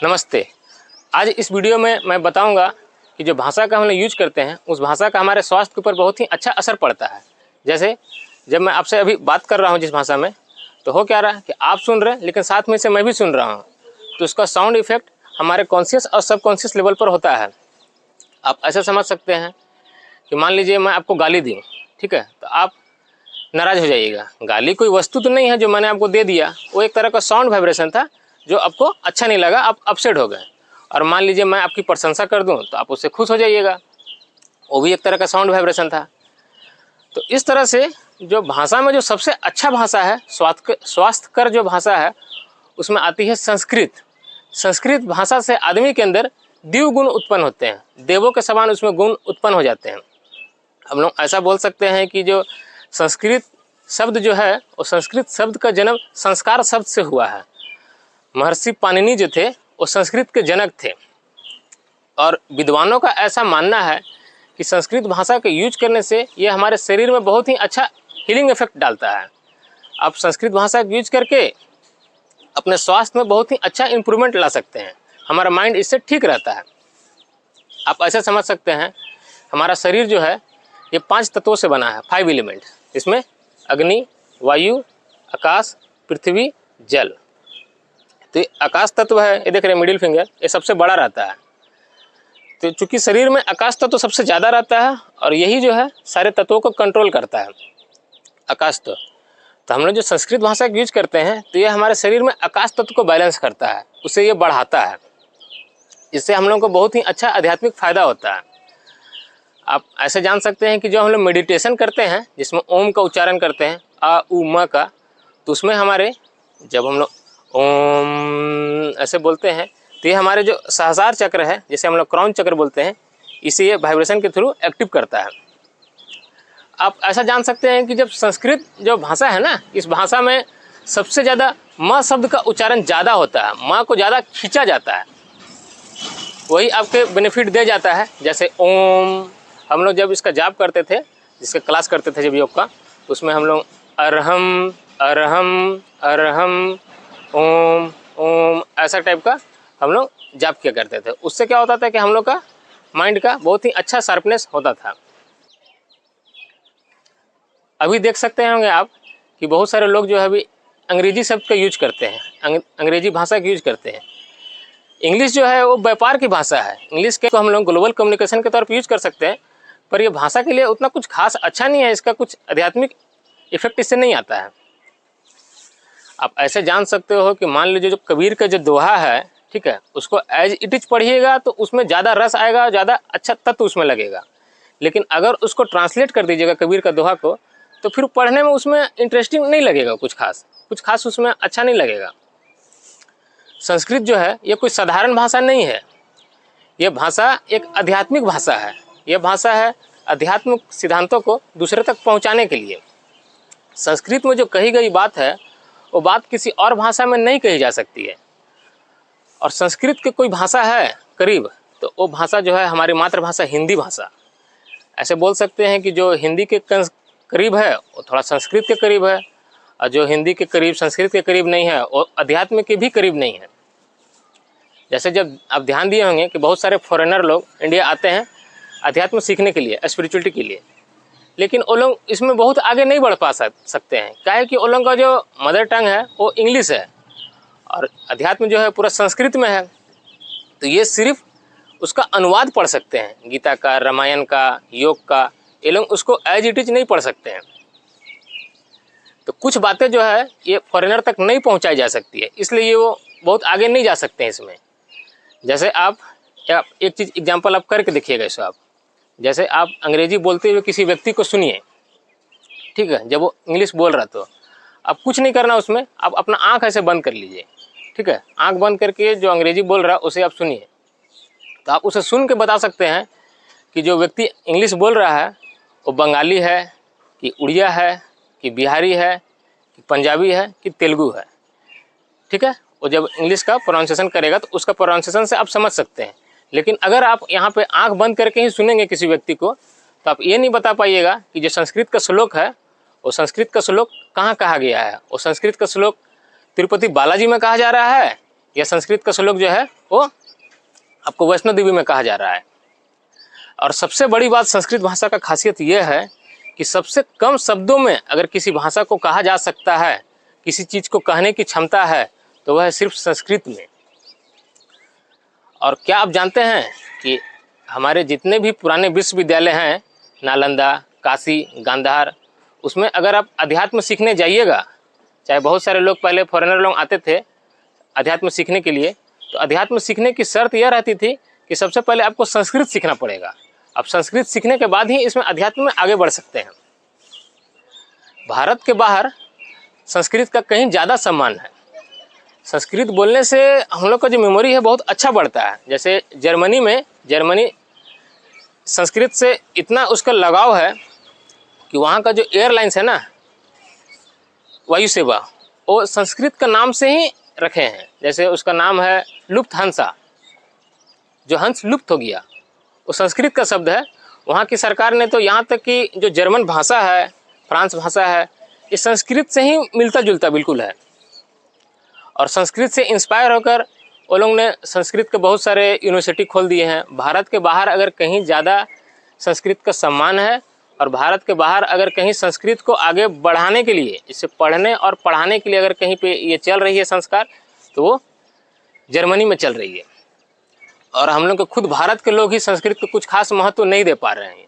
नमस्ते। आज इस वीडियो में मैं बताऊंगा कि जो भाषा का हम लोग यूज करते हैं उस भाषा का हमारे स्वास्थ्य के ऊपर बहुत ही अच्छा असर पड़ता है। जैसे जब मैं आपसे अभी बात कर रहा हूं जिस भाषा में, तो हो क्या रहा है कि आप सुन रहे हैं लेकिन साथ में से मैं भी सुन रहा हूं, तो उसका साउंड इफेक्ट हमारे कॉन्शियस और सबकॉन्शियस लेवल पर होता है। आप ऐसे समझ सकते हैं कि मान लीजिए मैं आपको गाली दूँ, ठीक है, तो आप नाराज़ हो जाइएगा। गाली कोई वस्तु तो नहीं है जो मैंने आपको दे दिया, वो एक तरह का साउंड वाइब्रेशन था जो आपको अच्छा नहीं लगा, आप अपसेट हो गए। और मान लीजिए मैं आपकी प्रशंसा कर दूं तो आप उससे खुश हो जाइएगा, वो भी एक तरह का साउंड वाइब्रेशन था। तो इस तरह से जो भाषा में जो सबसे अच्छा भाषा है, स्वास्थ्यकर जो भाषा है, उसमें आती है संस्कृत। संस्कृत भाषा से आदमी के अंदर दिव्य गुण उत्पन्न होते हैं, देवों के समान उसमें गुण उत्पन्न हो जाते हैं। हम लोग ऐसा बोल सकते हैं कि जो संस्कृत शब्द जो है, वो संस्कृत शब्द का जन्म संस्कार शब्द से हुआ है। महर्षि पाणिनि जो थे वो संस्कृत के जनक थे, और विद्वानों का ऐसा मानना है कि संस्कृत भाषा के यूज करने से ये हमारे शरीर में बहुत ही अच्छा हीलिंग इफेक्ट डालता है। आप संस्कृत भाषा का यूज करके अपने स्वास्थ्य में बहुत ही अच्छा इम्प्रूवमेंट ला सकते हैं। हमारा माइंड इससे ठीक रहता है। आप ऐसे समझ सकते हैं, हमारा शरीर जो है ये 5 तत्वों से बना है, 5 एलिमेंट। इसमें अग्नि, वायु, आकाश, पृथ्वी, जल। तो ये आकाश तत्व है, ये देख रहे हैं मिडिल फिंगर, ये सबसे बड़ा रहता है। तो चूंकि शरीर में आकाश तत्व सबसे ज़्यादा रहता है और यही जो है सारे तत्वों को कंट्रोल करता है, आकाश तत्व। तो हम लोग जो संस्कृत भाषा का यूज करते हैं तो ये हमारे शरीर में आकाश तत्व को बैलेंस करता है, उसे ये बढ़ाता है। इससे हम लोग को बहुत ही अच्छा आध्यात्मिक फ़ायदा होता है। आप ऐसे जान सकते हैं कि जो हम लोग मेडिटेशन करते हैं जिसमें ओम का उच्चारण करते हैं, आ उ म का, तो उसमें हमारे जब हम लोग ओम ऐसे बोलते हैं तो ये हमारे जो सहस्रार चक्र है, जैसे हम लोग क्राउन चक्र बोलते हैं, इसे ये वाइब्रेशन के थ्रू एक्टिव करता है। आप ऐसा जान सकते हैं कि जब संस्कृत जो भाषा है ना, इस भाषा में सबसे ज़्यादा माँ शब्द का उच्चारण ज़्यादा होता है, माँ को ज़्यादा खींचा जाता है, वही आपके बेनिफिट दे जाता है। जैसे ओम, हम लोग जब इसका जाप करते थे, जिसका क्लास करते थे जब योग का, तो उसमें हम लोग अरहम अरहम अरहम ओम ओम ऐसा टाइप का हम लोग जाप किया करते थे। उससे क्या होता था कि हम लोग का माइंड का बहुत ही अच्छा शार्पनेस होता था। अभी देख सकते होंगे आप कि बहुत सारे लोग जो है अभी अंग्रेजी शब्द का यूज करते हैं, अंग्रेजी भाषा का यूज करते हैं। इंग्लिश जो है वो व्यापार की भाषा है। इंग्लिश के तो हम लोग ग्लोबल कम्युनिकेशन के तौर पर यूज कर सकते हैं, पर ये भाषा के लिए उतना कुछ खास अच्छा नहीं है, इसका कुछ आध्यात्मिक इफेक्ट इससे नहीं आता है। आप ऐसे जान सकते हो कि मान लीजिए जो कबीर का जो दोहा है, ठीक है, उसको एज इट इज पढ़िएगा तो उसमें ज़्यादा रस आएगा, ज़्यादा अच्छा तत्व उसमें लगेगा। लेकिन अगर उसको ट्रांसलेट कर दीजिएगा कबीर का दोहा को, तो फिर पढ़ने में उसमें इंटरेस्टिंग नहीं लगेगा, कुछ खास उसमें अच्छा नहीं लगेगा। संस्कृत जो है ये कोई साधारण भाषा नहीं है, ये भाषा एक आध्यात्मिक भाषा है। ये भाषा है आध्यात्मिक सिद्धांतों को दूसरे तक पहुंचाने के लिए। संस्कृत में जो कही गई बात है वो बात किसी और भाषा में नहीं कही जा सकती है। और संस्कृत के कोई भाषा है करीब, तो वो भाषा जो है हमारी मातृभाषा हिंदी भाषा। ऐसे बोल सकते हैं कि जो हिंदी के करीब है वो थोड़ा संस्कृत के करीब है, और जो हिंदी के करीब संस्कृत के करीब नहीं है वो अध्यात्म के भी करीब नहीं है। जैसे जब आप ध्यान दिए होंगे कि बहुत सारे फॉरेनर लोग इंडिया आते हैं अध्यात्म सीखने के लिए, स्पिरिचुअलिटी के लिए, लेकिन वो लोग इसमें बहुत आगे नहीं बढ़ पा सकते हैं। क्या है कि वो लोगों का जो मदर टंग है वो इंग्लिश है और अध्यात्म जो है पूरा संस्कृत में है। तो ये सिर्फ उसका अनुवाद पढ़ सकते हैं, गीता का, रामायण का, योग का, ये लोग उसको एज इट इज नहीं पढ़ सकते हैं। तो कुछ बातें जो है ये फॉरेनर तक नहीं पहुंचाई जा सकती है, इसलिए ये वो बहुत आगे नहीं जा सकते हैं इसमें। जैसे आप एक चीज़ एग्जांपल आप करके देखिएगा इसको। आप जैसे आप अंग्रेजी बोलते हुए किसी व्यक्ति को सुनिए, ठीक है, जब वो इंग्लिश बोल रहा तो आप कुछ नहीं करना उसमें, आप अपना आँख ऐसे बंद कर लीजिए, ठीक है, आँख बंद करके जो अंग्रेजी बोल रहा है उसे आप सुनिए। तो आप उसे सुन के बता सकते हैं कि जो व्यक्ति इंग्लिश बोल रहा है वो बंगाली है कि उड़िया है कि बिहारी है कि पंजाबी है कि तेलुगु है, ठीक है। वो जब इंग्लिश का प्रोनाउंसिएशन करेगा तो उसका प्रोनाउंसिएशन से आप समझ सकते हैं। लेकिन अगर आप यहाँ पे आंख बंद करके ही सुनेंगे किसी व्यक्ति को, तो आप ये नहीं बता पाइएगा कि जो संस्कृत का श्लोक है वो संस्कृत का श्लोक कहाँ कहा गया है। वो संस्कृत का श्लोक तिरुपति बालाजी में कहा जा रहा है यह संस्कृत का श्लोक जो है वो आपको वैष्णो देवी में कहा जा रहा है। और सबसे बड़ी बात संस्कृत भाषा का खासियत यह है कि सबसे कम शब्दों में अगर किसी भाषा को कहा जा सकता है, किसी चीज़ को कहने की क्षमता है, तो वह है सिर्फ संस्कृत में। और क्या आप जानते हैं कि हमारे जितने भी पुराने विश्वविद्यालय हैं, नालंदा, काशी, गांधार, उसमें अगर आप अध्यात्म सीखने जाइएगा, चाहे बहुत सारे लोग पहले फॉरेनर लोग आते थे अध्यात्म सीखने के लिए, तो अध्यात्म सीखने की शर्त यह रहती थी कि सबसे पहले आपको संस्कृत सीखना पड़ेगा। अब संस्कृत सीखने के बाद ही इसमें अध्यात्म में आगे बढ़ सकते हैं। भारत के बाहर संस्कृत का कहीं ज़्यादा सम्मान है। संस्कृत बोलने से हम लोग का जो मेमोरी है बहुत अच्छा बढ़ता है। जैसे जर्मनी संस्कृत से इतना उसका लगाव है कि वहाँ का जो एयरलाइंस है ना, वायु सेवा, वो संस्कृत का नाम से ही रखे हैं। जैसे उसका नाम है लुफ्थहान्सा, जो हंस लुप्त हो गया, वो संस्कृत का शब्द है। वहाँ की सरकार ने तो यहाँ तक कि जो जर्मन भाषा है, फ्रांस भाषा है, ये संस्कृत से ही मिलता जुलता बिल्कुल है। और संस्कृत से इंस्पायर होकर वो लोग ने संस्कृत के बहुत सारे यूनिवर्सिटी खोल दिए हैं। भारत के बाहर अगर कहीं ज़्यादा संस्कृत का सम्मान है, और भारत के बाहर अगर कहीं संस्कृत को आगे बढ़ाने के लिए, इसे पढ़ने और पढ़ाने के लिए अगर कहीं पे ये चल रही है संस्कार, तो वो जर्मनी में चल रही है। और हम लोग के खुद भारत के लोग ही संस्कृत को कुछ खास महत्व नहीं दे पा रहे हैं।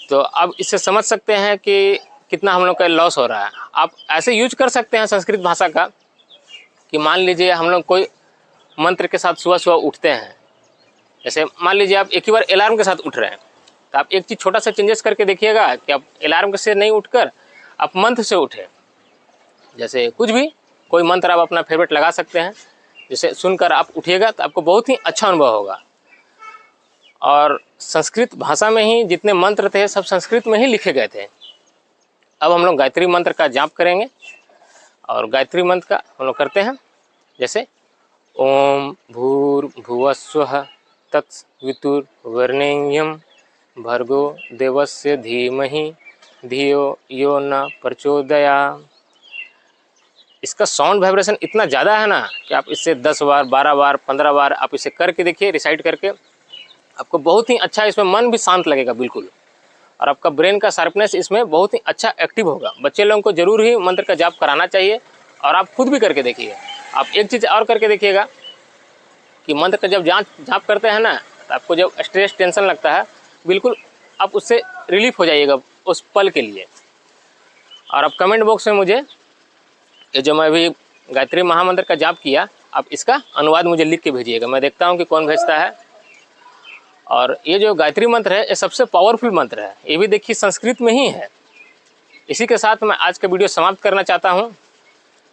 तो अब इससे समझ सकते हैं कि कितना हम लोग का लॉस हो रहा है। आप ऐसे यूज कर सकते हैं संस्कृत भाषा का कि मान लीजिए हम लोग कोई मंत्र के साथ सुबह सुबह उठते हैं। जैसे मान लीजिए आप एक ही बार अलार्म के साथ उठ रहे हैं, तो आप एक चीज़ छोटा सा चेंजेस करके देखिएगा कि आप अलार्म से नहीं उठकर आप मंत्र से उठें। जैसे कुछ भी कोई मंत्र आप अपना फेवरेट लगा सकते हैं, जिसे सुनकर आप उठिएगा तो आपको बहुत ही अच्छा अनुभव होगा। और संस्कृत भाषा में ही जितने मंत्र थे सब संस्कृत में ही लिखे गए थे। अब हम लोग गायत्री मंत्र का जाप करेंगे, और गायत्री मंत्र का हम लोग करते हैं। जैसे ओम भूर्भुवस्वः तत्सवितुर्वरेण्यं भर्गो देवस्य धीमहि धियो यो न प्रचोदयात्। इसका साउंड वाइब्रेशन इतना ज़्यादा है ना कि आप इससे 10 बार, 12 बार, 15 बार आप इसे करके देखिए, रिसाइट करके, आपको बहुत ही अच्छा, इसमें मन भी शांत लगेगा बिल्कुल। और आपका ब्रेन का शार्पनेस इसमें बहुत ही अच्छा एक्टिव होगा। बच्चे लोगों को जरूर ही मंत्र का जाप कराना चाहिए, और आप खुद भी करके देखिए। आप एक चीज़ और करके देखिएगा कि मंत्र का जब जाप करते हैं ना, तो आपको जब स्ट्रेस टेंशन लगता है, बिल्कुल आप उससे रिलीफ हो जाइएगा उस पल के लिए। और आप कमेंट बॉक्स में मुझे ये जो मैं अभी गायत्री महामंत्र का जाप किया, आप इसका अनुवाद मुझे लिख के भेजिएगा। मैं देखता हूँ कि कौन भेजता है। और ये जो गायत्री मंत्र है, ये सबसे पावरफुल मंत्र है। ये भी देखिए संस्कृत में ही है। इसी के साथ मैं आज का वीडियो समाप्त करना चाहता हूँ।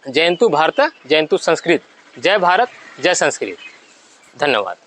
जयन्तु भारत, जयन्तु संस्कृत। जय भारत, जय संस्कृत। धन्यवाद।